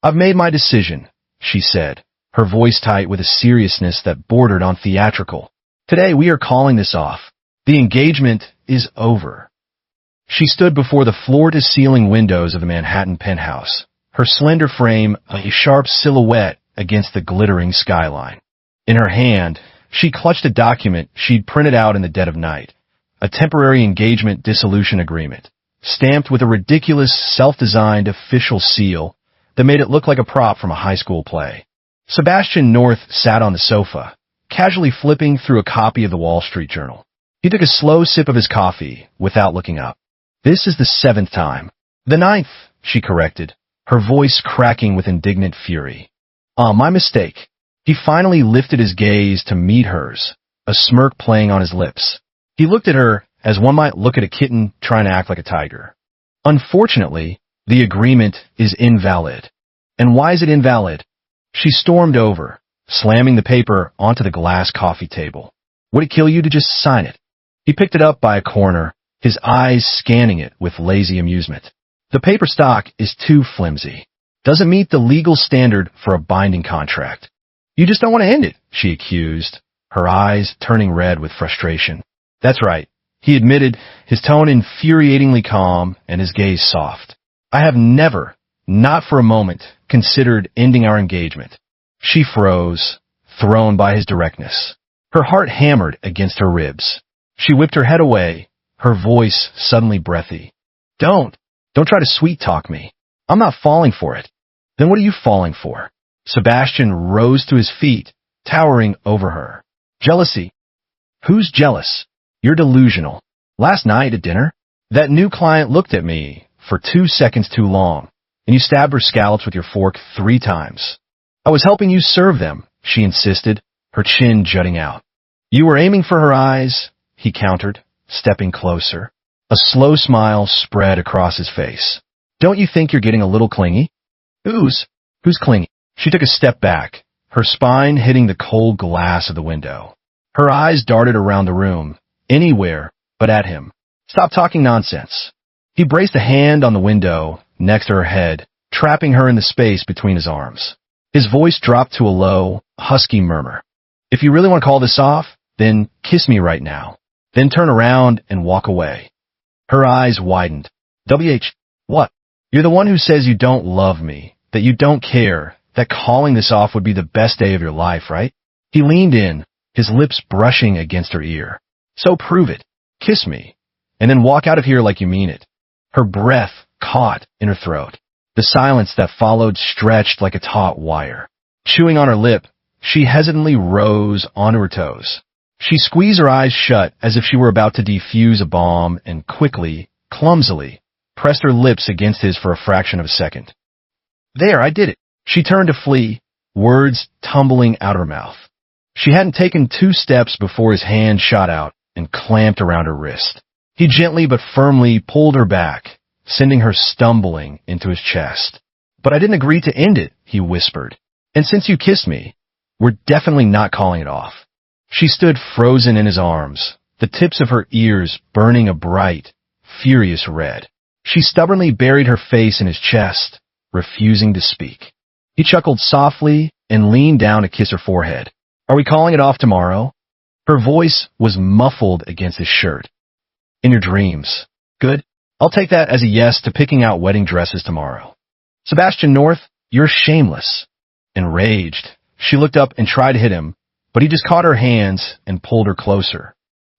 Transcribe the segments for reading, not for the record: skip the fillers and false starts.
"I've made my decision," she said, her voice tight with a seriousness that bordered on theatrical. "Today we are calling this off. The engagement is over." She stood before the floor-to-ceiling windows of the Manhattan penthouse, her slender frame a sharp silhouette against the glittering skyline. In her hand, she clutched a document she'd printed out in the dead of night, a temporary engagement dissolution agreement, stamped with a ridiculous self-designed official seal that made it look like a prop from a high school play. Sebastian North sat on the sofa, casually flipping through a copy of the Wall Street Journal. He took a slow sip of his coffee without looking up. "This is the 7th time." "The 9th," she corrected, her voice cracking with indignant fury. My mistake." He finally lifted his gaze to meet hers, a smirk playing on his lips. He looked at her as one might look at a kitten trying to act like a tiger. "Unfortunately, the agreement is invalid." "And why is it invalid?" She stormed over, slamming the paper onto the glass coffee table. "Would it kill you to just sign it?" He picked it up by a corner, his eyes scanning it with lazy amusement. "The paper stock is too flimsy. Doesn't meet the legal standard for a binding contract." "You just don't want to end it," she accused, her eyes turning red with frustration. "That's right," he admitted, his tone infuriatingly calm and his gaze soft. "I have never, not for a moment, considered ending our engagement." She froze, thrown by his directness. Her heart hammered against her ribs. She whipped her head away, her voice suddenly breathy. Don't try to sweet-talk me. I'm not falling for it." "Then what are you falling for?" Sebastian rose to his feet, towering over her. "Jealousy." "Who's jealous?" "You're delusional. Last night at dinner, that new client looked at me for 2 seconds too long, and you stabbed her scallops with your fork 3 times. "I was helping you serve them," she insisted, her chin jutting out. "You were aiming for her eyes," he countered, stepping closer. A slow smile spread across his face. "Don't you think you're getting a little clingy?" Who's clingy?" She took a step back, her spine hitting the cold glass of the window. Her eyes darted around the room, anywhere but at him. "Stop talking nonsense." He braced a hand on the window next to her head, trapping her in the space between his arms. His voice dropped to a low, husky murmur. "If you really want to call this off, then kiss me right now. Then turn around and walk away." Her eyes widened. What? You're the one who says you don't love me, that you don't care, that calling this off would be the best day of your life, right?" He leaned in, his lips brushing against her ear. "So prove it. Kiss me. And then walk out of here like you mean it." Her breath caught in her throat. The silence that followed stretched like a taut wire. Chewing on her lip, she hesitantly rose onto her toes. She squeezed her eyes shut as if she were about to defuse a bomb and quickly, clumsily, pressed her lips against his for a fraction of a second. "There, I did it." She turned to flee, words tumbling out her mouth. She hadn't taken 2 steps before his hand shot out and clamped around her wrist. He gently but firmly pulled her back, sending her stumbling into his chest. "But I didn't agree to end it," he whispered. "And since you kissed me, we're definitely not calling it off." She stood frozen in his arms, the tips of her ears burning a bright, furious red. She stubbornly buried her face in his chest, refusing to speak. He chuckled softly and leaned down to kiss her forehead. "Are we calling it off tomorrow?" Her voice was muffled against his shirt. "In your dreams." "Good. I'll take that as a yes to picking out wedding dresses tomorrow." "Sebastian North, you're shameless." Enraged, she looked up and tried to hit him, but he just caught her hands and pulled her closer.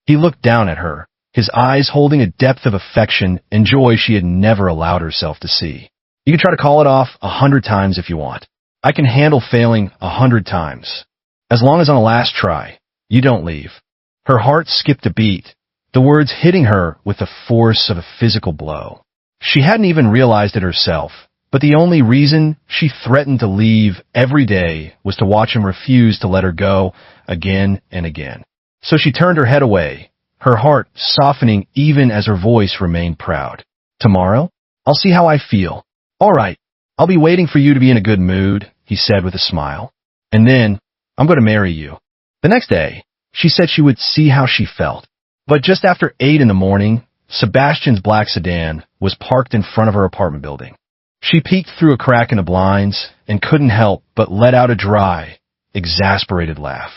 He looked down at her, his eyes holding a depth of affection and joy she had never allowed herself to see. "You can try to call it off 100 times if you want. I can handle failing 100 times. As long as on the last try, you don't leave." Her heart skipped a beat, the words hitting her with the force of a physical blow. She hadn't even realized it herself, but the only reason she threatened to leave every day was to watch him refuse to let her go again and again. So she turned her head away, her heart softening even as her voice remained proud. "Tomorrow, I'll see how I feel." "All right, I'll be waiting for you to be in a good mood," he said with a smile. "And then, I'm going to marry you." The next day, she said she would see how she felt. But just after 8 in the morning, Sebastian's black sedan was parked in front of her apartment building. She peeked through a crack in the blinds and couldn't help but let out a dry, exasperated laugh.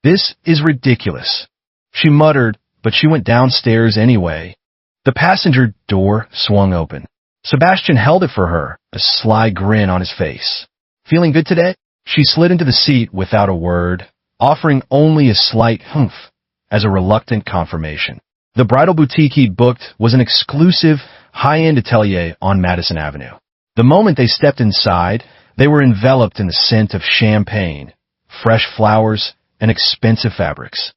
This is ridiculous, she muttered, but she went downstairs anyway. The passenger door swung open. Sebastian held it for her, a sly grin on his face. Feeling good today? She slid into the seat without a word, offering only a slight humph as a reluctant confirmation. The bridal boutique he'd booked was an exclusive, high-end atelier on Madison Avenue. The moment they stepped inside, they were enveloped in the scent of champagne, fresh flowers, and expensive fabrics.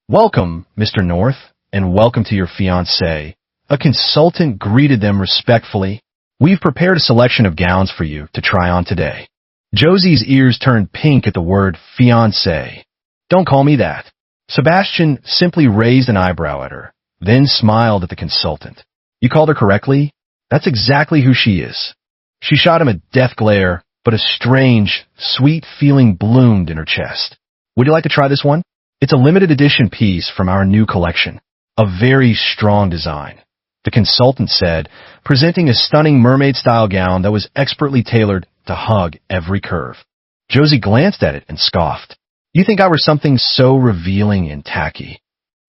"Welcome, Mr. North, and welcome to your fiancée." A consultant greeted them respectfully. "We've prepared a selection of gowns for you to try on today." Josie's ears turned pink at the word fiancé. "Don't call me that." Sebastian simply raised an eyebrow at her, then smiled at the consultant. "You called her correctly? That's exactly who she is." She shot him a death glare, but a strange, sweet feeling bloomed in her chest. "Would you like to try this one? It's a limited edition piece from our new collection. A very strong design," the consultant said, presenting a stunning mermaid-style gown that was expertly tailored to hug every curve. Josie glanced at it and scoffed. "You think I were something so revealing and tacky?"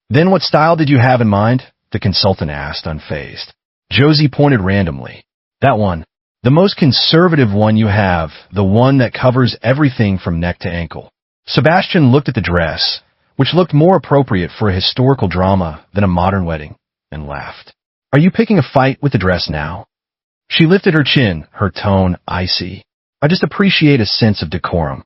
"Then what style did you have in mind?" the consultant asked, unfazed. Josie pointed randomly. "That one. The most conservative one you have, the one that covers everything from neck to ankle." Sebastian looked at the dress, which looked more appropriate for a historical drama than a modern wedding, and laughed. "Are you picking a fight with the dress now?" She lifted her chin, her tone icy. "I just appreciate a sense of decorum."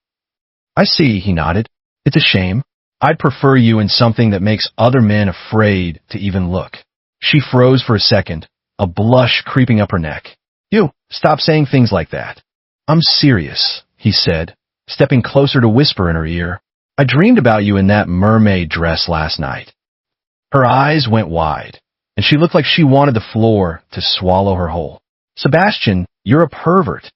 "I see," he nodded. "It's a shame. I'd prefer you in something that makes other men afraid to even look." She froze for a second, a blush creeping up her neck. "You, stop saying things like that." "I'm serious," he said, stepping closer to whisper in her ear. "I dreamed about you in that mermaid dress last night." Her eyes went wide, and she looked like she wanted the floor to swallow her whole. "Sebastian, you're a pervert."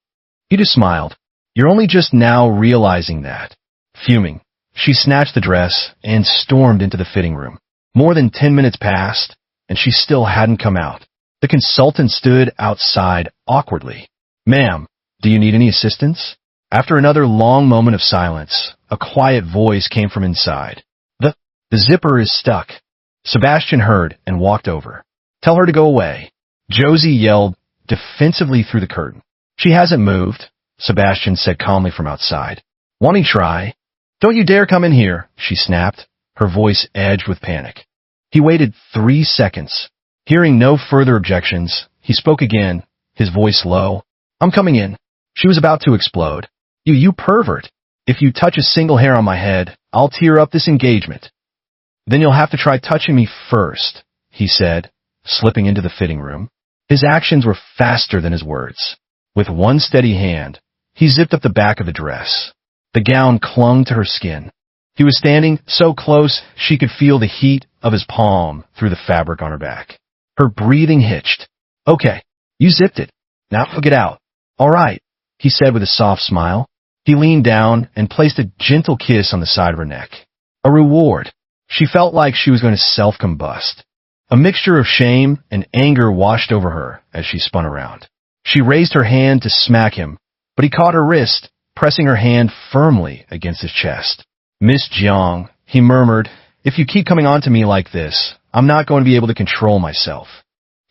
He just smiled. "You're only just now realizing that." Fuming, she snatched the dress and stormed into the fitting room. More than 10 minutes passed, and she still hadn't come out. The consultant stood outside awkwardly. "Ma'am, do you need any assistance?" After another long moment of silence, a quiet voice came from inside. The zipper is stuck." Sebastian heard and walked over. "Tell her to go away." Josie yelled defensively through the curtain. "She hasn't moved," Sebastian said calmly from outside. "Want to try?" "Don't you dare come in here," she snapped, her voice edged with panic. He waited 3 seconds. Hearing no further objections, he spoke again, his voice low. "I'm coming in." She was about to explode. You pervert. If you touch a single hair on my head, I'll tear up this engagement." "Then you'll have to try touching me first," he said, slipping into the fitting room. His actions were faster than his words. With one steady hand, he zipped up the back of the dress. The gown clung to her skin. He was standing so close she could feel the heat of his palm through the fabric on her back. Her breathing hitched. "Okay, you zipped it. Now get out." "All right," he said with a soft smile. He leaned down and placed a gentle kiss on the side of her neck. A reward. She felt like she was going to self-combust. A mixture of shame and anger washed over her as she spun around. She raised her hand to smack him, but he caught her wrist, pressing her hand firmly against his chest. "Miss Jiang," he murmured, "if you keep coming on to me like this, I'm not going to be able to control myself."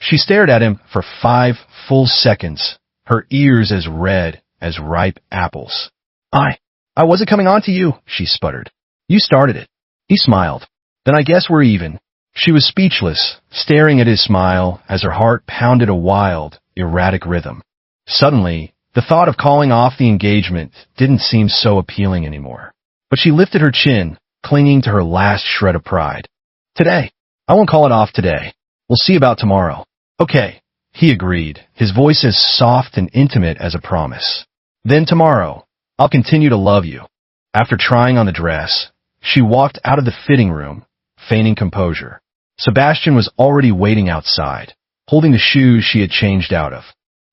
She stared at him for 5 full seconds, her ears as red as ripe apples. I wasn't coming on to you," she sputtered. "You started it." He smiled. "Then I guess we're even." She was speechless, staring at his smile as her heart pounded a wild, erratic rhythm. Suddenly, the thought of calling off the engagement didn't seem so appealing anymore. But she lifted her chin, clinging to her last shred of pride. "Today. I won't call it off today. We'll see about tomorrow." "Okay," he agreed, his voice as soft and intimate as a promise. "Then tomorrow, I'll continue to love you." After trying on the dress, she walked out of the fitting room, feigning composure. Sebastian was already waiting outside, holding the shoes she had changed out of.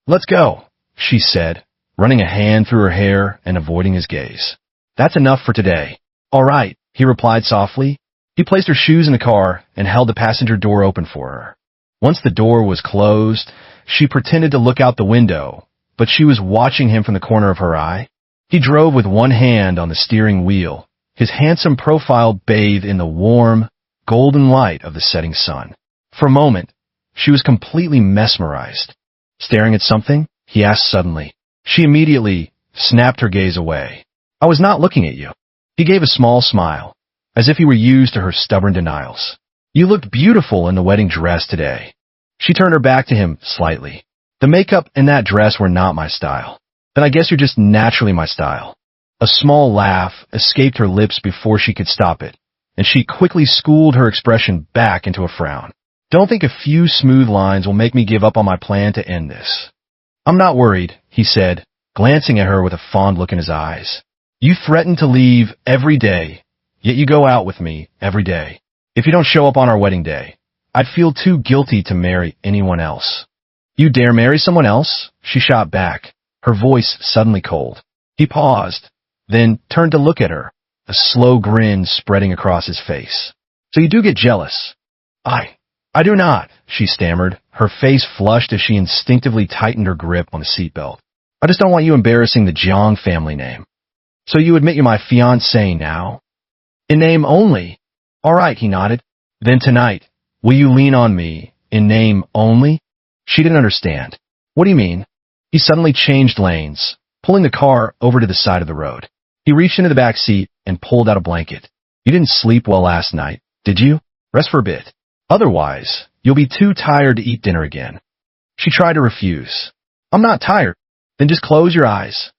"Let's go," she said, running a hand through her hair and avoiding his gaze. "That's enough for today." "All right," he replied softly. He placed her shoes in the car and held the passenger door open for her. Once the door was closed, she pretended to look out the window, but she was watching him from the corner of her eye. He drove with one hand on the steering wheel, his handsome profile bathed in the warm, golden light of the setting sun. For a moment, she was completely mesmerized. Staring at something? He asked suddenly. She immediately snapped her gaze away. I was not looking at you. He gave a small smile, as if he were used to her stubborn denials. You looked beautiful in the wedding dress today. She turned her back to him slightly. The makeup and that dress were not my style. Then I guess you're just naturally my style. A small laugh escaped her lips before she could stop it, and she quickly schooled her expression back into a frown. Don't think a few smooth lines will make me give up on my plan to end this. I'm not worried, he said, glancing at her with a fond look in his eyes. You threaten to leave every day, yet you go out with me every day. If you don't show up on our wedding day, I'd feel too guilty to marry anyone else. You dare marry someone else? She shot back, her voice suddenly cold. He paused, then turned to look at her, a slow grin spreading across his face. So you do get jealous? I do not, she stammered, her face flushed as she instinctively tightened her grip on the seatbelt. I just don't want you embarrassing the Jiang family name. So you admit you're my fiancé now? In name only. All right, he nodded. Then tonight, will you lean on me in name only? She didn't understand. What do you mean? He suddenly changed lanes, pulling the car over to the side of the road. He reached into the back seat and pulled out a blanket. You didn't sleep well last night, did you? Rest for a bit. Otherwise, you'll be too tired to eat dinner again. She tried to refuse. I'm not tired. Then just close your eyes.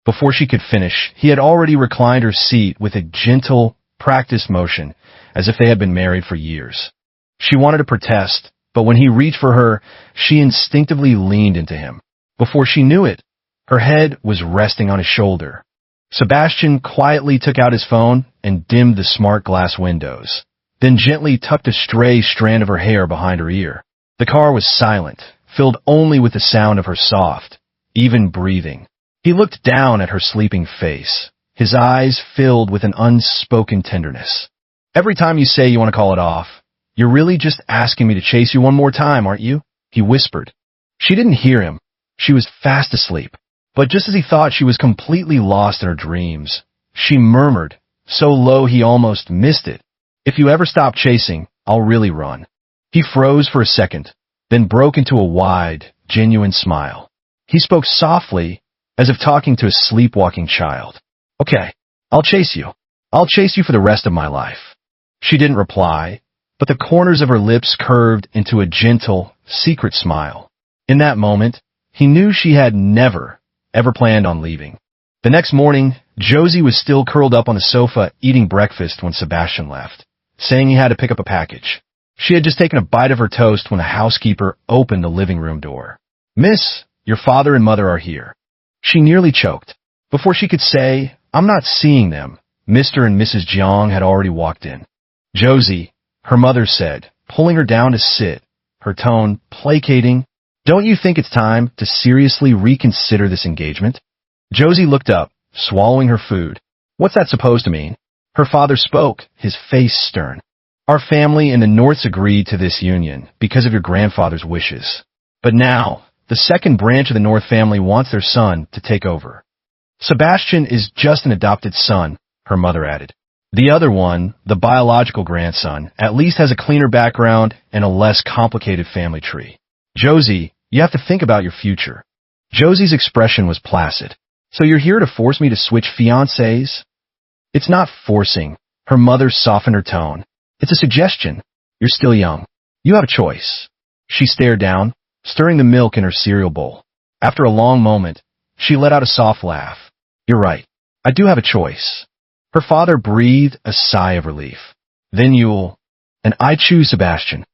Before she could finish, he had already reclined her seat with a gentle, practiced motion, as if they had been married for years. She wanted to protest, but when he reached for her, she instinctively leaned into him. Before she knew it, her head was resting on his shoulder. Sebastian quietly took out his phone and dimmed the smart glass windows, then gently tucked a stray strand of her hair behind her ear. The car was silent, filled only with the sound of her soft, even breathing. He looked down at her sleeping face, his eyes filled with an unspoken tenderness. Every time you say you want to call it off, you're really just asking me to chase you one more time, aren't you? He whispered. She didn't hear him. She was fast asleep. But just as he thought she was completely lost in her dreams, she murmured, so low he almost missed it. If you ever stop chasing, I'll really run. He froze for a second, then broke into a wide, genuine smile. He spoke softly, as if talking to a sleepwalking child. Okay, I'll chase you. I'll chase you for the rest of my life. She didn't reply, but the corners of her lips curved into a gentle, secret smile. In that moment, he knew she had never, ever planned on leaving. The next morning, Josie was still curled up on the sofa eating breakfast when Sebastian left, saying he had to pick up a package. She had just taken a bite of her toast when the housekeeper opened the living room door. Miss, your father and mother are here. She nearly choked. Before she could say, I'm not seeing them, Mr. and Mrs. Jiang had already walked in. Josie, her mother said, pulling her down to sit, her tone placating, don't you think it's time to seriously reconsider this engagement? Josie looked up, swallowing her food. What's that supposed to mean? Her father spoke, his face stern. Our family and the Norths agreed to this union because of your grandfather's wishes. But now, the second branch of the North family wants their son to take over. Sebastian is just an adopted son, her mother added. The other one, the biological grandson, at least has a cleaner background and a less complicated family tree. Josie, you have to think about your future. Josie's expression was placid. So you're here to force me to switch fiancés? It's not forcing. Her mother softened her tone. It's a suggestion. You're still young. You have a choice. She stared down, stirring the milk in her cereal bowl. After a long moment, she let out a soft laugh. You're right. I do have a choice. Her father breathed a sigh of relief. Then and I choose Sebastian.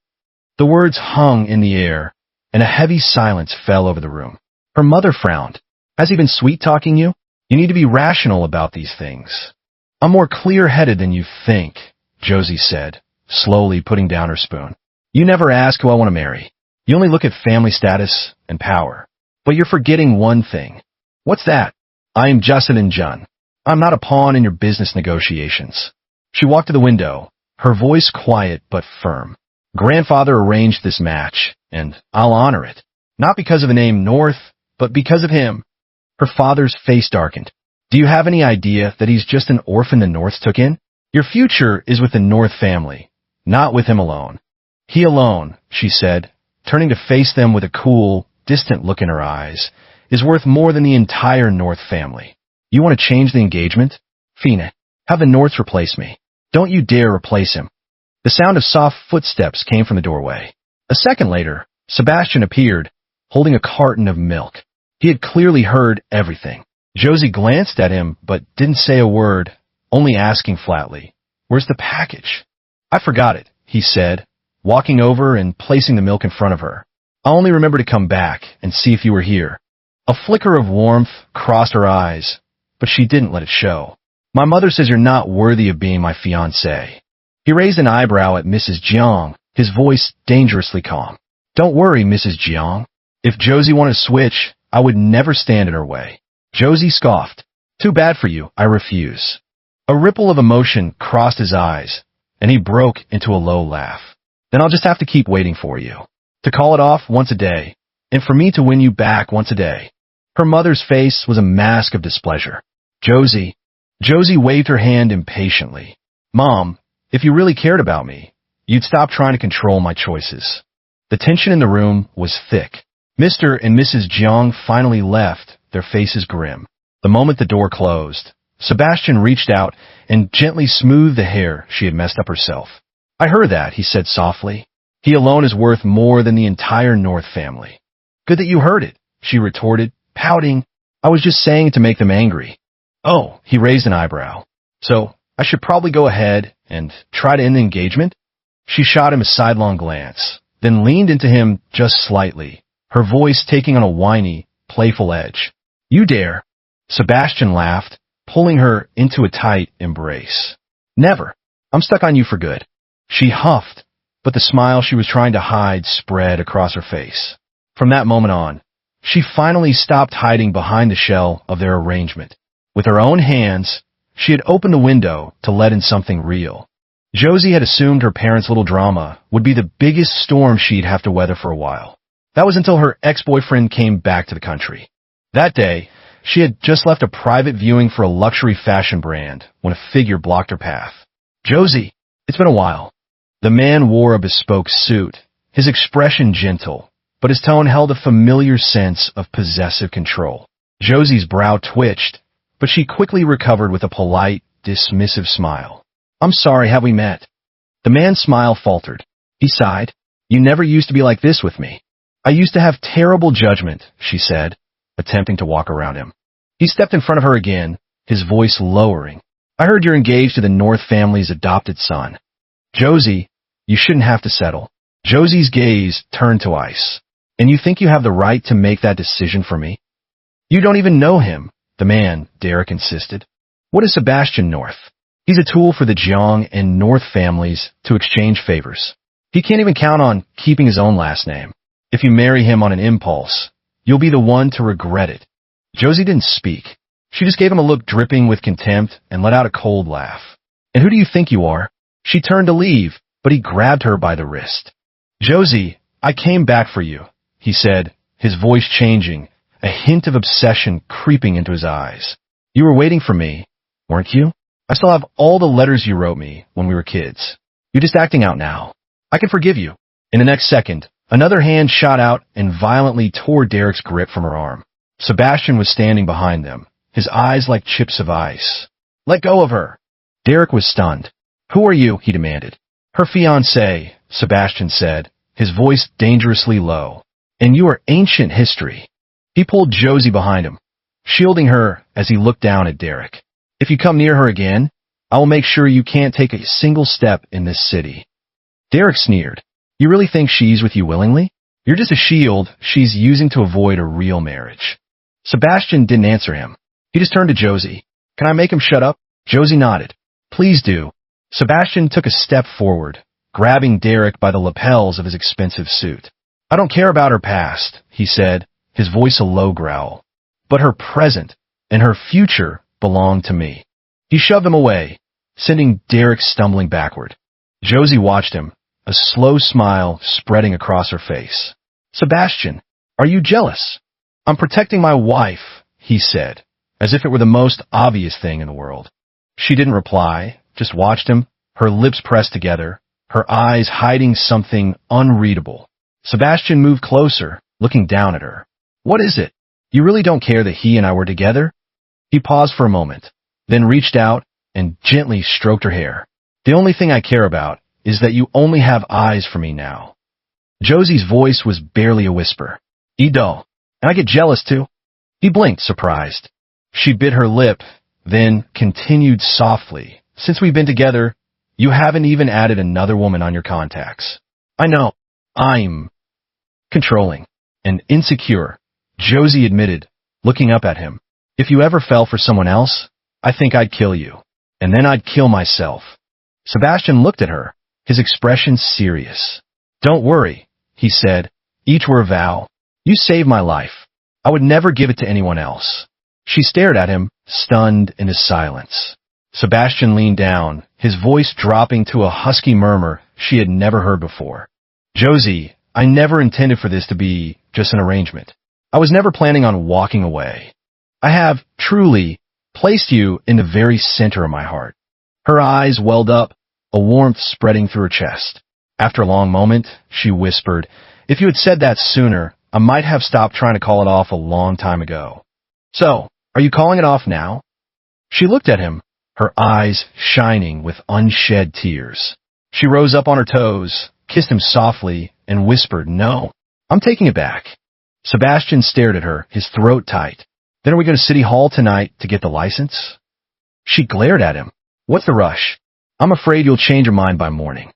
The words hung in the air, and a heavy silence fell over the room. Her mother frowned. Has he been sweet-talking you? You need to be rational about these things. I'm more clear-headed than you think, Josie said, slowly putting down her spoon. You never ask who I want to marry. You only look at family status and power. But you're forgetting one thing. What's that? I am Justin Jun. I'm not a pawn in your business negotiations. She walked to the window, her voice quiet but firm. Grandfather arranged this match, and I'll honor it. Not because of the name North, But because of him, her father's face darkened. Do you have any idea that he's just an orphan the North took in? Your future is with the North family, not with him alone. He alone, she said, turning to face them with a cool, distant look in her eyes, is worth more than the entire North family. You want to change the engagement? Fine. Have the Norths replace me. Don't you dare replace him. The sound of soft footsteps came from the doorway. A second later, Sebastian appeared, holding a carton of milk. He had clearly heard everything. Josie glanced at him, but didn't say a word, only asking flatly, "Where's the package?" "I forgot it," he said, walking over and placing the milk in front of her. "I'll only remember to come back and see if you were here." A flicker of warmth crossed her eyes, but she didn't let it show. "My mother says you're not worthy of being my fiancé." He raised an eyebrow at Mrs. Jiang, his voice dangerously calm. "Don't worry, Mrs. Jiang. If Josie wanted to switch, I would never stand in her way." Josie scoffed. "Too bad for you, I refuse." A ripple of emotion crossed his eyes, and he broke into a low laugh. "Then I'll just have to keep waiting for you. To call it off once a day, and for me to win you back once a day." Her mother's face was a mask of displeasure. Josie waved her hand impatiently. "Mom, if you really cared about me, you'd stop trying to control my choices." The tension in the room was thick. Mr. and Mrs. Jiang finally left, their faces grim. The moment the door closed, Sebastian reached out and gently smoothed the hair she had messed up herself. "I heard that," he said softly. "He alone is worth more than the entire North family." "Good that you heard it," she retorted, pouting. "I was just saying it to make them angry." "Oh," he raised an eyebrow. "So I should probably go ahead and try to end the engagement?" She shot him a sidelong glance, then leaned into him just slightly, her voice taking on a whiny, playful edge. "You dare." Sebastian laughed, pulling her into a tight embrace. "Never. I'm stuck on you for good." She huffed, but the smile she was trying to hide spread across her face. From that moment on, she finally stopped hiding behind the shell of their arrangement. With her own hands, she had opened the window to let in something real. Josie had assumed her parents' little drama would be the biggest storm she'd have to weather for a while. That was until her ex-boyfriend came back to the country. That day, she had just left a private viewing for a luxury fashion brand when a figure blocked her path. "Josie, it's been a while." The man wore a bespoke suit, his expression gentle, but his tone held a familiar sense of possessive control. Josie's brow twitched, but she quickly recovered with a polite, dismissive smile. "I'm sorry, have we met?" The man's smile faltered. He sighed. "You never used to be like this with me." "I used to have terrible judgment," she said, attempting to walk around him. He stepped in front of her again, his voice lowering. "I heard you're engaged to the North family's adopted son. Josie, you shouldn't have to settle." Josie's gaze turned to ice. "And you think you have the right to make that decision for me?" "You don't even know him," the man, Derek, insisted. "What is Sebastian North? He's a tool for the Jiang and North families to exchange favors. He can't even count on keeping his own last name. If you marry him on an impulse, you'll be the one to regret it." Josie didn't speak. She just gave him a look dripping with contempt and let out a cold laugh. "And who do you think you are?" She turned to leave, but he grabbed her by the wrist. "Josie, I came back for you," he said, his voice changing, a hint of obsession creeping into his eyes. "You were waiting for me, weren't you? I still have all the letters you wrote me when we were kids. You're just acting out now. I can forgive you." In the next second, another hand shot out and violently tore Derek's grip from her arm. Sebastian was standing behind them, his eyes like chips of ice. "Let go of her." Derek was stunned. "Who are you?" he demanded. "Her fiancé," Sebastian said, his voice dangerously low. "And you are ancient history." He pulled Josie behind him, shielding her as he looked down at Derek. "If you come near her again, I will make sure you can't take a single step in this city." Derek sneered. "You really think she's with you willingly? You're just a shield she's using to avoid a real marriage." Sebastian didn't answer him. He just turned to Josie. "Can I make him shut up?" Josie nodded. "Please do." Sebastian took a step forward, grabbing Derek by the lapels of his expensive suit. "I don't care about her past," he said, his voice a low growl. "But her present and her future belong to me." He shoved him away, sending Derek stumbling backward. Josie watched him, a slow smile spreading across her face. "Sebastian, are you jealous?" I'm protecting my wife, he said, as if it were the most obvious thing in the world. She didn't reply, just watched him, her lips pressed together, her eyes hiding something unreadable. Sebastian moved closer, looking down at her. What is it? You really don't care that he and I were together? He paused for a moment, then reached out and gently stroked her hair. The only thing I care about is that you only have eyes for me now. Josie's voice was barely a whisper. Ido, and I get jealous too. He blinked, surprised. She bit her lip, then continued softly. Since we've been together, you haven't even added another woman on your contacts. I know. I'm controlling and insecure, Josie admitted, looking up at him. If you ever fell for someone else, I think I'd kill you, and then I'd kill myself. Sebastian looked at her, his expression serious. Don't worry, he said, each were a vow. You saved my life. I would never give it to anyone else. She stared at him, stunned into silence. Sebastian leaned down, his voice dropping to a husky murmur she had never heard before. Josie, I never intended for this to be just an arrangement. I was never planning on walking away. I have, truly, placed you in the very center of my heart. Her eyes welled up, a warmth spreading through her chest. After a long moment, she whispered, If you had said that sooner, I might have stopped trying to call it off a long time ago. So, are you calling it off now? She looked at him, her eyes shining with unshed tears. She rose up on her toes, kissed him softly, and whispered, No, I'm taking it back. Sebastian stared at her, his throat tight. Then are we going to City Hall tonight to get the license? She glared at him. What's the rush? I'm afraid you'll change your mind by morning.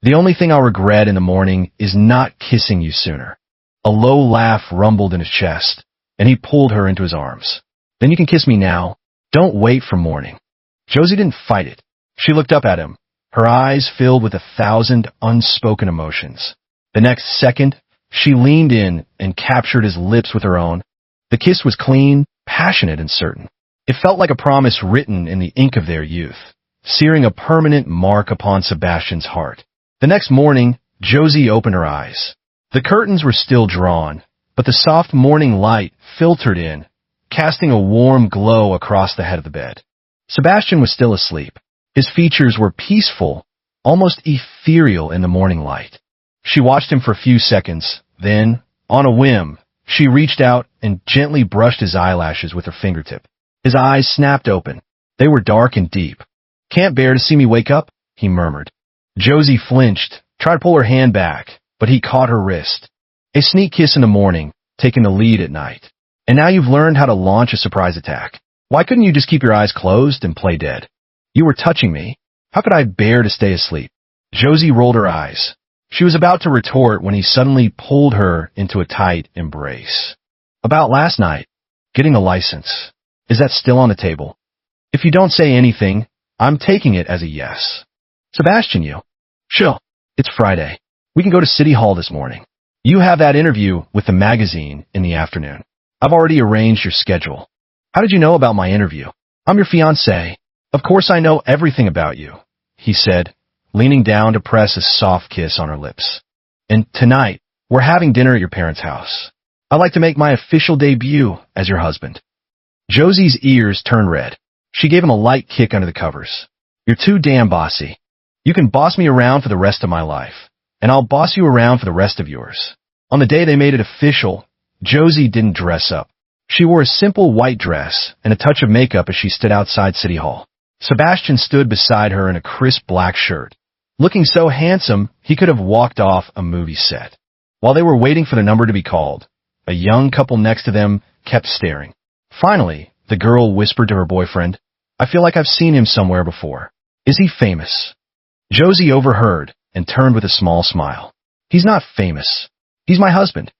The only thing I'll regret in the morning is not kissing you sooner. A low laugh rumbled in his chest, and he pulled her into his arms. Then you can kiss me now. Don't wait for morning. Josie didn't fight it. She looked up at him, her eyes filled with 1,000 unspoken emotions. The next second, she leaned in and captured his lips with her own. The kiss was clean, passionate, and certain. It felt like a promise written in the ink of their youth, searing a permanent mark upon Sebastian's heart. The next morning, Josie opened her eyes. The curtains were still drawn, but the soft morning light filtered in, casting a warm glow across the head of the bed. Sebastian was still asleep. His features were peaceful, almost ethereal in the morning light. She watched him for a few seconds, then, on a whim, she reached out and gently brushed his eyelashes with her fingertip. His eyes snapped open. They were dark and deep. Can't bear to see me wake up, he murmured. Josie flinched, tried to pull her hand back, but he caught her wrist. A sneak kiss in the morning, taking the lead at night. And now you've learned how to launch a surprise attack. Why couldn't you just keep your eyes closed and play dead? You were touching me. How could I bear to stay asleep? Josie rolled her eyes. She was about to retort when he suddenly pulled her into a tight embrace. About last night, getting a license. Is that still on the table? If you don't say anything, I'm taking it as a yes. Sebastian, you. Chill. It's Friday. We can go to City Hall this morning. You have that interview with the magazine in the afternoon. I've already arranged your schedule. How did you know about my interview? I'm your fiancé. Of course I know everything about you, he said, leaning down to press a soft kiss on her lips. And tonight, we're having dinner at your parents' house. I'd like to make my official debut as your husband. Josie's ears turned red. She gave him a light kick under the covers. You're too damn bossy. You can boss me around for the rest of my life, and I'll boss you around for the rest of yours. On the day they made it official, Josie didn't dress up. She wore a simple white dress and a touch of makeup as she stood outside City Hall. Sebastian stood beside her in a crisp black shirt, looking so handsome he could have walked off a movie set. While they were waiting for the number to be called, a young couple next to them kept staring. Finally, the girl whispered to her boyfriend, I feel like I've seen him somewhere before. Is he famous? Josie overheard and turned with a small smile. He's not famous. He's my husband.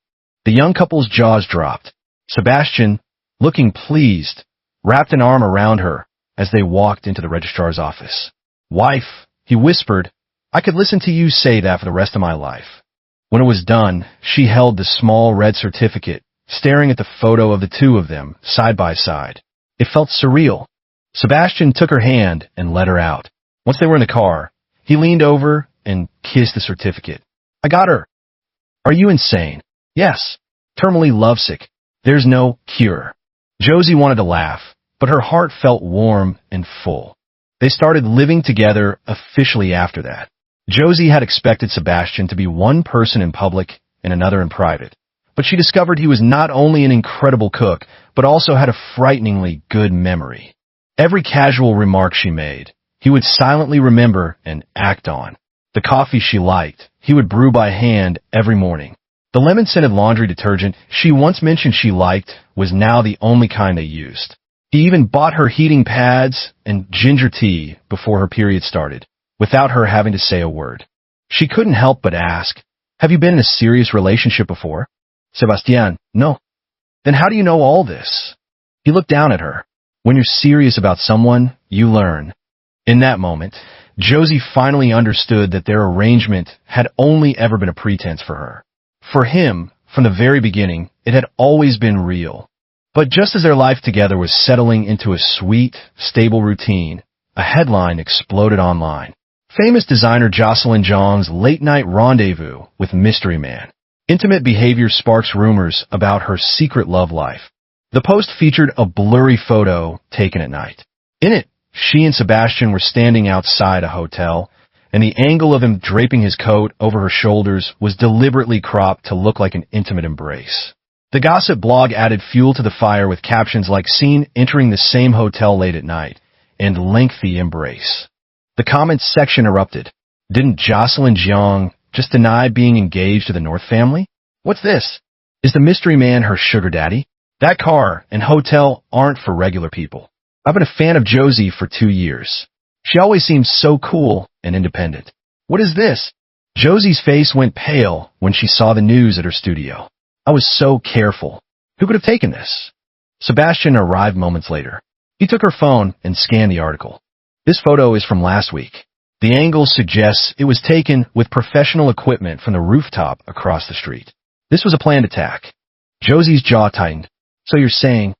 The young couple's jaws dropped. Sebastian, looking pleased, wrapped an arm around her as they walked into the registrar's office. Wife, he whispered, I could listen to you say that for the rest of my life. When it was done, she held the small red certificate, staring at the photo of the two of them, side by side. It felt surreal. Sebastian took her hand and led her out. Once they were in the car, he leaned over and kissed the certificate. I got her. Are you insane? Yes. Terminally lovesick. There's no cure. Josie wanted to laugh, but her heart felt warm and full. They started living together officially after that. Josie had expected Sebastian to be one person in public and another in private, but she discovered he was not only an incredible cook, but also had a frighteningly good memory. Every casual remark she made, he would silently remember and act on. The coffee she liked, he would brew by hand every morning. The lemon-scented laundry detergent she once mentioned she liked was now the only kind they used. He even bought her heating pads and ginger tea before her period started, without her having to say a word. She couldn't help but ask, "Have you been in a serious relationship before?" "Sebastian, no." "Then how do you know all this?" He looked down at her. "When you're serious about someone, you learn." In that moment, Josie finally understood that their arrangement had only ever been a pretense for her. For him, from the very beginning, it had always been real. But just as their life together was settling into a sweet, stable routine, a headline exploded online. Famous designer Jocelyn Zhang's late-night rendezvous with mystery man. Intimate behavior sparks rumors about her secret love life. The post featured a blurry photo taken at night. In it, she and Sebastian were standing outside a hotel, and the angle of him draping his coat over her shoulders was deliberately cropped to look like an intimate embrace. The gossip blog added fuel to the fire with captions like "seen entering the same hotel late at night" and "lengthy embrace." The comments section erupted. Didn't Jocelyn Jiang just deny being engaged to the North family? What's this? Is the mystery man her sugar daddy? That car and hotel aren't for regular people. I've been a fan of Josie for 2 years. She always seems so cool and independent. What is this? Josie's face went pale when she saw the news at her studio. I was so careful. Who could have taken this? Sebastian arrived moments later. He took her phone and scanned the article. This photo is from last week. The angle suggests it was taken with professional equipment from the rooftop across the street. This was a planned attack. Josie's jaw tightened. So you're saying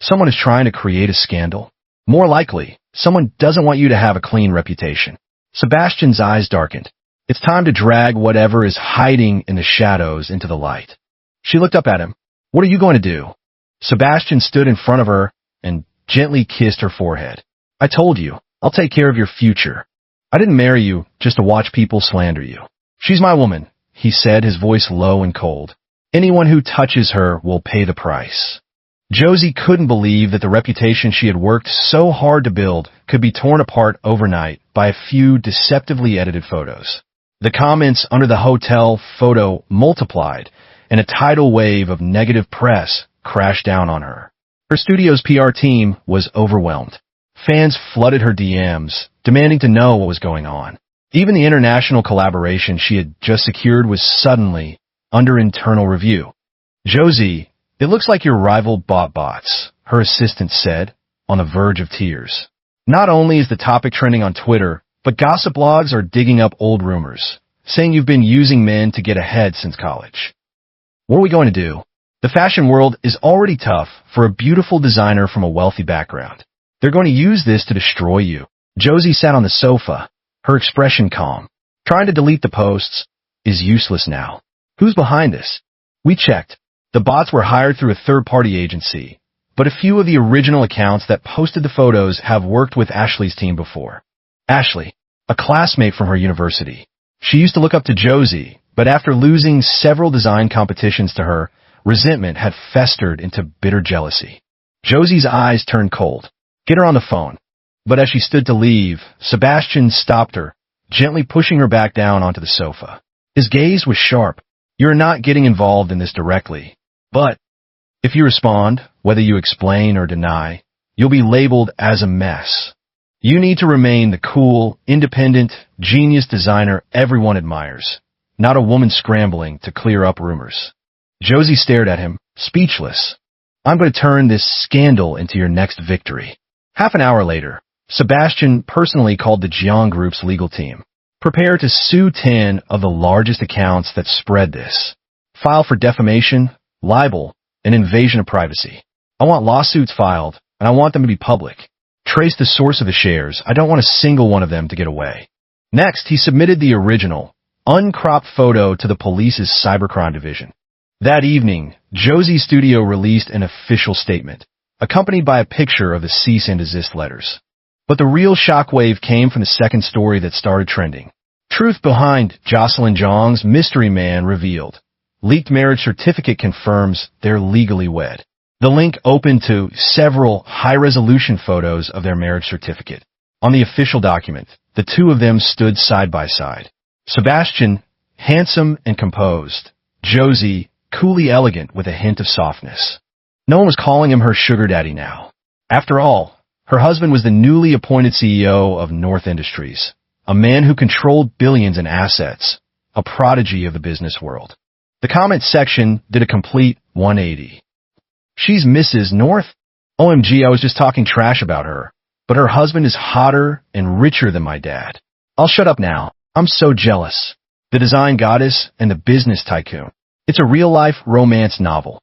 someone is trying to create a scandal? More likely, someone doesn't want you to have a clean reputation. Sebastian's eyes darkened. It's time to drag whatever is hiding in the shadows into the light. She looked up at him. What are you going to do? Sebastian stood in front of her and gently kissed her forehead. I told you, I'll take care of your future. I didn't marry you just to watch people slander you. She's my woman, he said, his voice low and cold. Anyone who touches her will pay the price. Josie couldn't believe that the reputation she had worked so hard to build could be torn apart overnight by a few deceptively edited photos. The comments under the hotel photo multiplied, and a tidal wave of negative press crashed down on her. Her studio's PR team was overwhelmed. Fans flooded her DMs, demanding to know what was going on. Even the international collaboration she had just secured was suddenly under internal review. Josie, it looks like your rival bought bots, her assistant said, on the verge of tears. Not only is the topic trending on Twitter, but gossip blogs are digging up old rumors, saying you've been using men to get ahead since college. What are we going to do? The fashion world is already tough for a beautiful designer from a wealthy background. They're going to use this to destroy you. Josie sat on the sofa, her expression calm. Trying to delete the posts is useless now. Who's behind this? We checked. The bots were hired through a third-party agency, but a few of the original accounts that posted the photos have worked with Ashley's team before. Ashley, a classmate from her university. She used to look up to Josie, but after losing several design competitions to her, resentment had festered into bitter jealousy. Josie's eyes turned cold. Get her on the phone. But as she stood to leave, Sebastian stopped her, gently pushing her back down onto the sofa. His gaze was sharp. You're not getting involved in this directly. But if you respond, whether you explain or deny, you'll be labeled as a mess. You need to remain the cool, independent, genius designer everyone admires, not a woman scrambling to clear up rumors. Josie stared at him, speechless. I'm going to turn this scandal into your next victory. Half an hour later, Sebastian personally called the Jiang Group's legal team. Prepare to sue 10 of the largest accounts that spread this. File for defamation, libel, and invasion of privacy. I want lawsuits filed, and I want them to be public. Trace the source of the shares. I don't want a single one of them to get away. Next, he submitted the original, uncropped photo to the police's cybercrime division. That evening, Josie's studio released an official statement, accompanied by a picture of the cease and desist letters. But the real shockwave came from the second story that started trending. Truth behind Jocelyn Zhang's mystery man revealed. Leaked marriage certificate confirms they're legally wed. The link opened to several high-resolution photos of their marriage certificate. On the official document, the two of them stood side by side. Sebastian, handsome and composed. Josie, coolly elegant with a hint of softness. No one was calling him her sugar daddy now. After all, her husband was the newly appointed CEO of North Industries, a man who controlled billions in assets, a prodigy of the business world. The comment section did a complete 180. She's Mrs. North? OMG, I was just talking trash about her. But her husband is hotter and richer than my dad. I'll shut up now. I'm so jealous. The design goddess and the business tycoon. It's a real-life romance novel.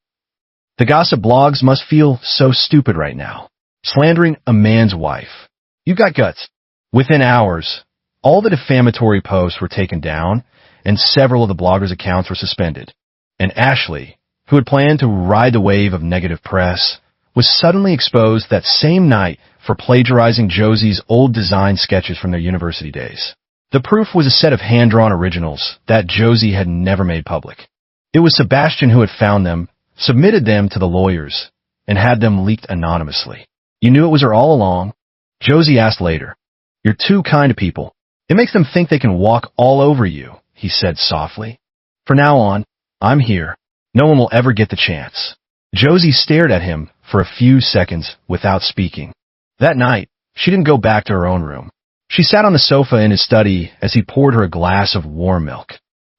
The gossip blogs must feel so stupid right now. Slandering a man's wife. You got guts. Within hours, all the defamatory posts were taken down, and several of the bloggers' accounts were suspended. And Ashley, who had planned to ride the wave of negative press, was suddenly exposed that same night for plagiarizing Josie's old design sketches from their university days. The proof was a set of hand-drawn originals that Josie had never made public. It was Sebastian who had found them, submitted them to the lawyers, and had them leaked anonymously. You knew it was her all along? Josie asked later. You're too kind to people. It makes them think they can walk all over you, he said softly. From now on, I'm here. No one will ever get the chance. Josie stared at him for a few seconds without speaking. That night, she didn't go back to her own room. She sat on the sofa in his study as he poured her a glass of warm milk.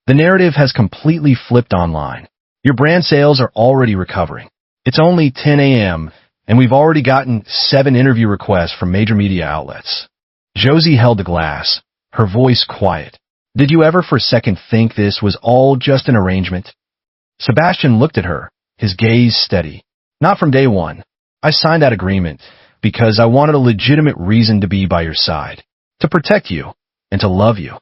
The narrative has completely flipped online. Your brand sales are already recovering. It's only 10 a.m., and we've already gotten 7 interview requests from major media outlets. Josie held the glass, her voice quiet. Did you ever for a second think this was all just an arrangement? Sebastian looked at her, his gaze steady. Not from day one. I signed that agreement because I wanted a legitimate reason to be by your side, to protect you, and to love you.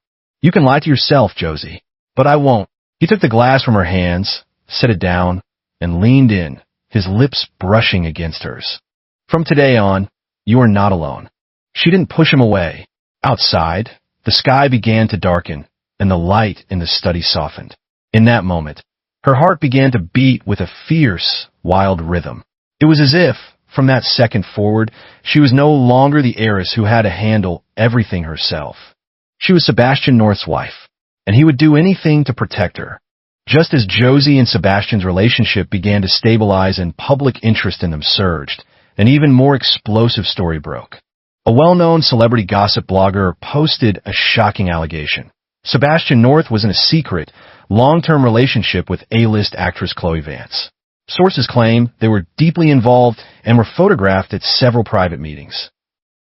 You can lie to yourself, Josie, but I won't. He took the glass from her hands, set it down, and leaned in, his lips brushing against hers. From today on, you are not alone. She didn't push him away. Outside, the sky began to darken, and the light in the study softened. In that moment, her heart began to beat with a fierce, wild rhythm. It was as if, from that second forward, she was no longer the heiress who had to handle everything herself. She was Sebastian North's wife, and he would do anything to protect her. Just as Josie and Sebastian's relationship began to stabilize and public interest in them surged, an even more explosive story broke. A well-known celebrity gossip blogger posted a shocking allegation. Sebastian North was in a secret, long-term relationship with A-list actress Chloe Vance. Sources claim they were deeply involved and were photographed at several private meetings.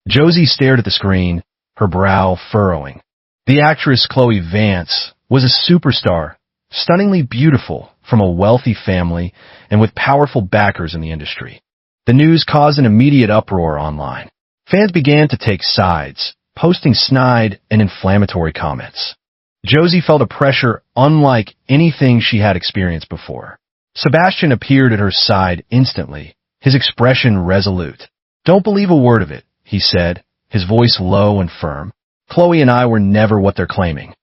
Josie stared at the screen, her brow furrowing. The actress Chloe Vance was a superstar, stunningly beautiful, from a wealthy family and with powerful backers in the industry. The news caused an immediate uproar online. Fans began to take sides, posting snide and inflammatory comments. Josie felt a pressure unlike anything she had experienced before. Sebastian appeared at her side instantly, his expression resolute. Don't believe a word of it, he said, his voice low and firm. Chloe and I were never what they're claiming.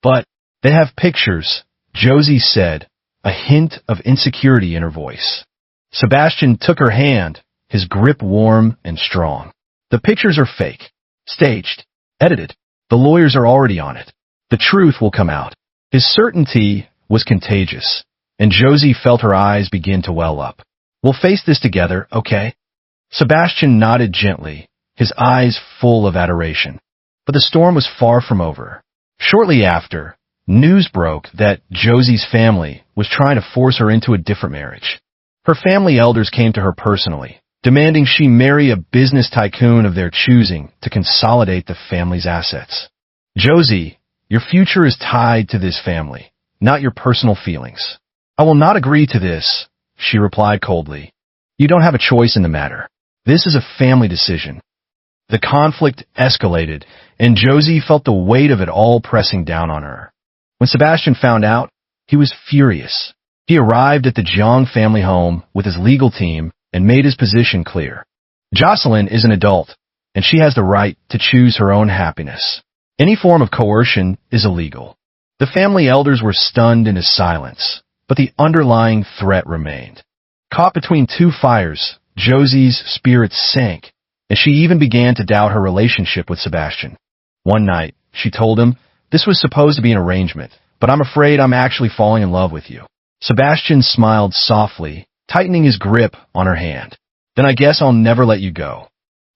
But they have pictures, Josie said, a hint of insecurity in her voice. Sebastian took her hand, his grip warm and strong. The pictures are fake, staged, edited. The lawyers are already on it. The truth will come out. His certainty was contagious, and Josie felt her eyes begin to well up. We'll face this together, okay? Sebastian nodded gently, his eyes full of adoration. But the storm was far from over. Shortly after, news broke that Josie's family was trying to force her into a different marriage. Her family elders came to her personally, demanding she marry a business tycoon of their choosing to consolidate the family's assets. Josie, your future is tied to this family, not your personal feelings. I will not agree to this, she replied coldly. You don't have a choice in the matter. This is a family decision. The conflict escalated, and Josie felt the weight of it all pressing down on her. When Sebastian found out, he was furious. He arrived at the Jiang family home with his legal team and made his position clear. Jocelyn is an adult, and she has the right to choose her own happiness. Any form of coercion is illegal. The family elders were stunned into silence, but the underlying threat remained. Caught between two fires, Josie's spirits sank, and she even began to doubt her relationship with Sebastian. One night, she told him, "This was supposed to be an arrangement, but I'm afraid I'm actually falling in love with you." Sebastian smiled softly, tightening his grip on her hand. "Then I guess I'll never let you go.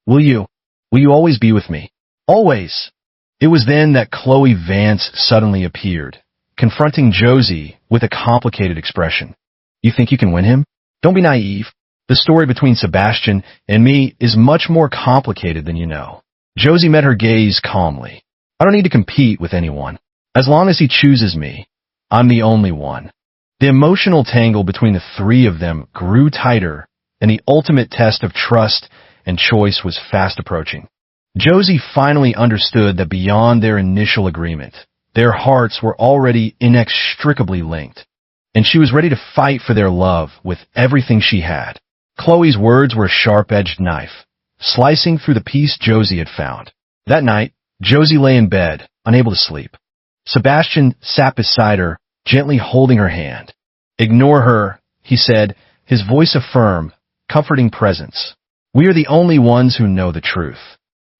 Will you? Will you always be with me? Always?" It was then that Chloe Vance suddenly appeared, confronting Josie with a complicated expression. "You think you can win him? Don't be naive. The story between Sebastian and me is much more complicated than you know." Josie met her gaze calmly. "I don't need to compete with anyone. As long as he chooses me, I'm the only one." The emotional tangle between the three of them grew tighter, and the ultimate test of trust and choice was fast approaching. Josie finally understood that beyond their initial agreement, their hearts were already inextricably linked, and she was ready to fight for their love with everything she had. Chloe's words were a sharp-edged knife, slicing through the peace Josie had found. That night, Josie lay in bed, unable to sleep. Sebastian sat beside her, gently holding her hand. "Ignore her," he said, his voice a firm, comforting presence. "We are the only ones who know the truth."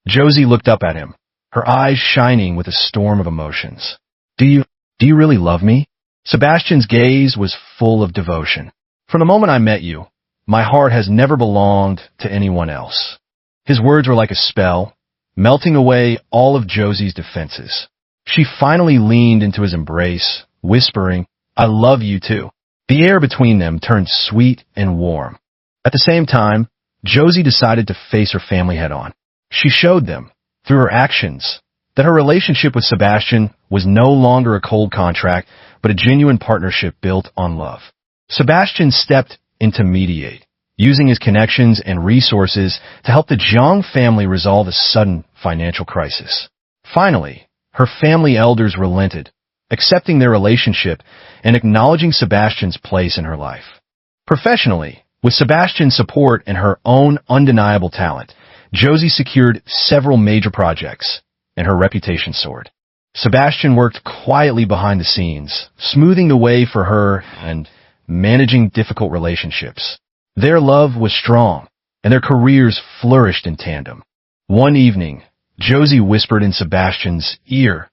Josie looked up at him, her eyes shining with a storm of emotions. Do you really love me?" Sebastian's gaze was full of devotion. "From the moment I met you, my heart has never belonged to anyone else." His words were like a spell, melting away all of Josie's defenses. She finally leaned into his embrace, whispering, "I love you too." The air between them turned sweet and warm. At the same time, Josie decided to face her family head-on. She showed them, through her actions, that her relationship with Sebastian was no longer a cold contract, but a genuine partnership built on love. Sebastian stepped in to mediate, using his connections and resources to help the Jiang family resolve a sudden financial crisis. Finally, her family elders relented, accepting their relationship and acknowledging Sebastian's place in her life. Professionally, with Sebastian's support and her own undeniable talent, Josie secured several major projects, and her reputation soared. Sebastian worked quietly behind the scenes, smoothing the way for her and managing difficult relationships. Their love was strong, and their careers flourished in tandem. One evening, Josie whispered in Sebastian's ear,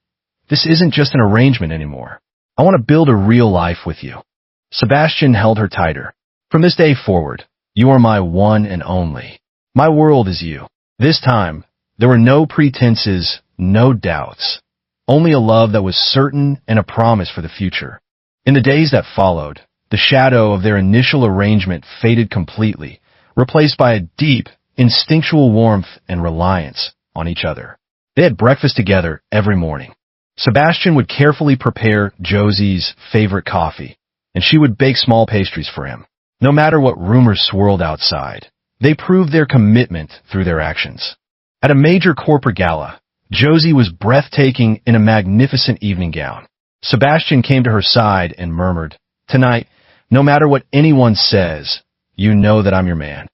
"This isn't just an arrangement anymore. I want to build a real life with you." Sebastian held her tighter. "From this day forward, you are my one and only. My world is you." This time, there were no pretenses, no doubts. Only a love that was certain and a promise for the future. In the days that followed, the shadow of their initial arrangement faded completely, replaced by a deep, instinctual warmth and reliance on each other. They had breakfast together every morning. Sebastian would carefully prepare Josie's favorite coffee, and she would bake small pastries for him. No matter what rumors swirled outside, they proved their commitment through their actions. At a major corporate gala, Josie was breathtaking in a magnificent evening gown. Sebastian came to her side and murmured, "Tonight, no matter what anyone says, you know that I'm your man."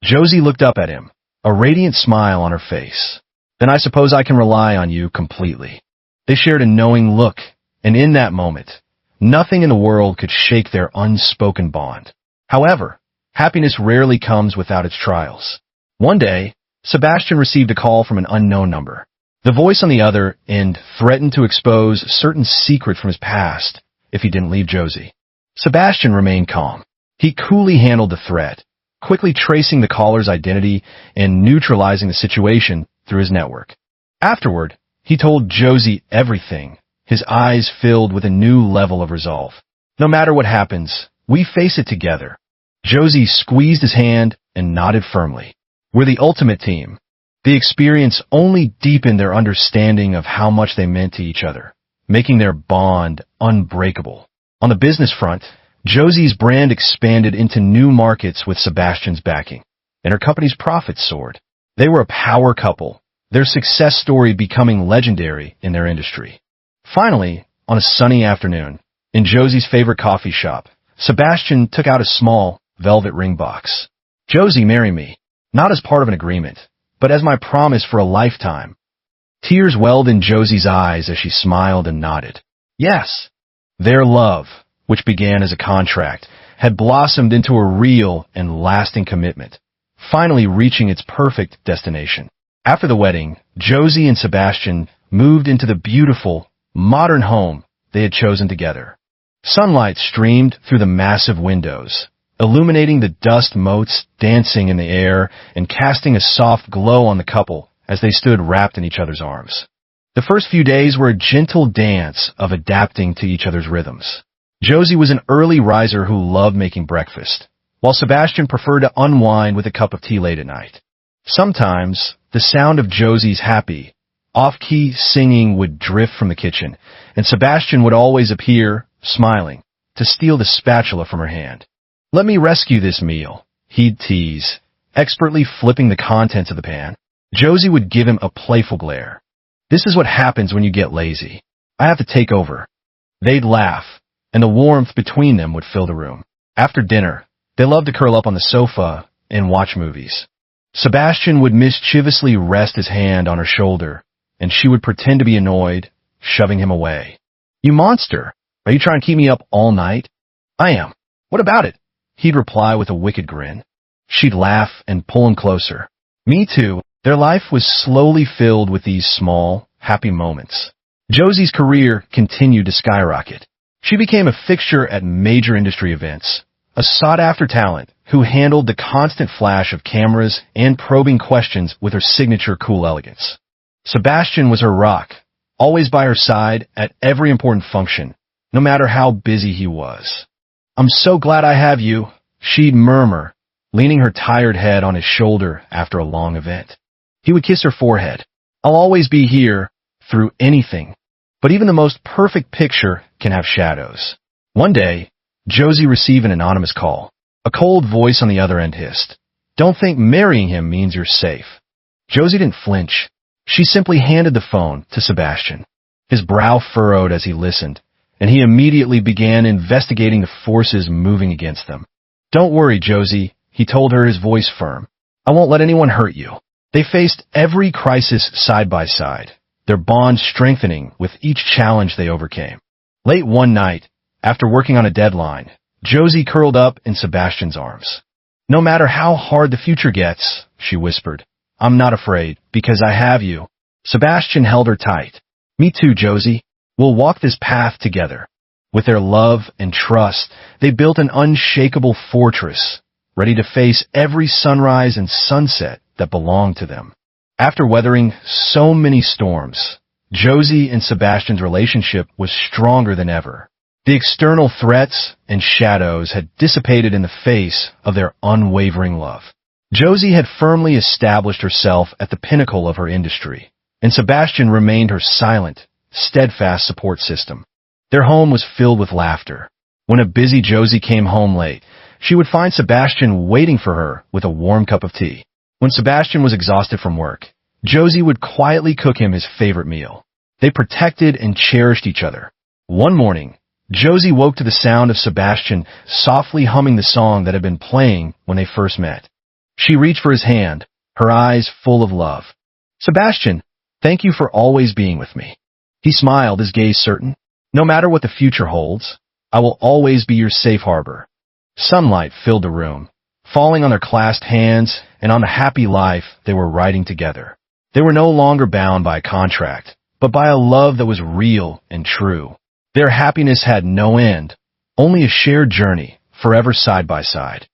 Josie looked up at him, a radiant smile on her face. "Then I suppose I can rely on you completely." They shared a knowing look, and in that moment, nothing in the world could shake their unspoken bond. However, happiness rarely comes without its trials. One day, Sebastian received a call from an unknown number. The voice on the other end threatened to expose certain secret from his past if he didn't leave Josie. Sebastian remained calm. He coolly handled the threat, quickly tracing the caller's identity and neutralizing the situation through his network. Afterward, he told Josie everything, his eyes filled with a new level of resolve. "No matter what happens, we face it together." Josie squeezed his hand and nodded firmly. "We're the ultimate team." The experience only deepened their understanding of how much they meant to each other, making their bond unbreakable. On the business front, Josie's brand expanded into new markets with Sebastian's backing, and her company's profits soared. They were a power couple, their success story becoming legendary in their industry. Finally, on a sunny afternoon, in Josie's favorite coffee shop, Sebastian took out a small, velvet ring box. "Josie, marry me. Not as part of an agreement, but as my promise for a lifetime." Tears welled in Josie's eyes as she smiled and nodded. Yes. Their love, which began as a contract, had blossomed into a real and lasting commitment, finally reaching its perfect destination. After the wedding, Josie and Sebastian moved into the beautiful, modern home they had chosen together. Sunlight streamed through the massive windows, illuminating the dust motes dancing in the air and casting a soft glow on the couple as they stood wrapped in each other's arms. The first few days were a gentle dance of adapting to each other's rhythms. Josie was an early riser who loved making breakfast, while Sebastian preferred to unwind with a cup of tea late at night. Sometimes, the sound of Josie's happy, off-key singing would drift from the kitchen, and Sebastian would always appear, smiling, to steal the spatula from her hand. "Let me rescue this meal," he'd tease, expertly flipping the contents of the pan. Josie would give him a playful glare. "This is what happens when you get lazy. I have to take over." They'd laugh, and the warmth between them would fill the room. After dinner, they loved to curl up on the sofa and watch movies. Sebastian would mischievously rest his hand on her shoulder, and she would pretend to be annoyed, shoving him away. "You monster! Are you trying to keep me up all night?" "I am. What about it?" He'd reply with a wicked grin. She'd laugh and pull him closer. "Me too." Their life was slowly filled with these small, happy moments. Josie's career continued to skyrocket. She became a fixture at major industry events, a sought-after talent who handled the constant flash of cameras and probing questions with her signature cool elegance. Sebastian was her rock, always by her side at every important function, no matter how busy he was. "I'm so glad I have you," she'd murmur, leaning her tired head on his shoulder after a long event. He would kiss her forehead. "I'll always be here, through anything." But even the most perfect picture can have shadows. One day, Josie received an anonymous call. A cold voice on the other end hissed, "Don't think marrying him means you're safe." Josie didn't flinch. She simply handed the phone to Sebastian. His brow furrowed as he listened, and he immediately began investigating the forces moving against them. "Don't worry, Josie," he told her, his voice firm. "I won't let anyone hurt you." They faced every crisis side by side, their bond strengthening with each challenge they overcame. Late one night, after working on a deadline, Josie curled up in Sebastian's arms. "No matter how hard the future gets," she whispered, "I'm not afraid, because I have you." Sebastian held her tight. "Me too, Josie. We'll walk this path together." With their love and trust, they built an unshakable fortress, ready to face every sunrise and sunset that belonged to them. After weathering so many storms, Josie and Sebastian's relationship was stronger than ever. The external threats and shadows had dissipated in the face of their unwavering love. Josie had firmly established herself at the pinnacle of her industry, and Sebastian remained her silent, steadfast support system. Their home was filled with laughter. When a busy Josie came home late, she would find Sebastian waiting for her with a warm cup of tea. When Sebastian was exhausted from work, Josie would quietly cook him his favorite meal. They protected and cherished each other. One morning, Josie woke to the sound of Sebastian softly humming the song that had been playing when they first met. She reached for his hand, her eyes full of love. "Sebastian, thank you for always being with me." He smiled, his gaze certain. "No matter what the future holds, I will always be your safe harbor." Sunlight filled the room, falling on their clasped hands and on the happy life they were writing together. They were no longer bound by a contract, but by a love that was real and true. Their happiness had no end, only a shared journey, forever side by side.